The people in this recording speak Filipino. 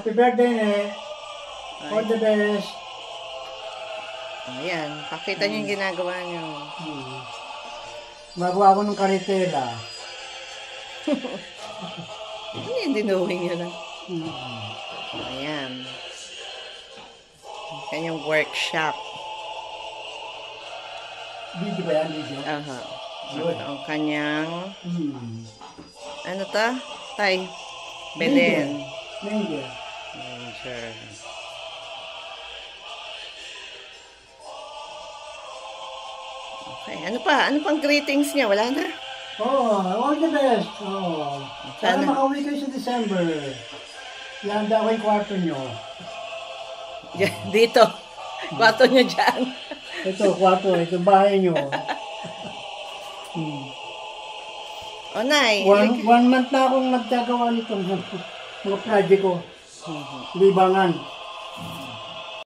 Happy birthday, ne. All the best. Ayan, pakita niyo yung ginagawa niyo. Magawa ko ng karitela. Ano yung dinuwing niyo lang? Ayan. Kanyang workshop. Video ba yan, video? Aha. Ang kanyang... Ano to? Tay? Belen. Manger. Manger. Okay. Ano pa? Ano pang greetings niya? Wala na? All the best. Sana Sana. makauwi kayo sa December. Landa ko yung kwarto nyo. Dito. Kwarto niya dyan. Ito, kwarto. Ito, bahay nyo. O, Nay. One month na akong nagtagawa nito. Mga project ko. Libangan.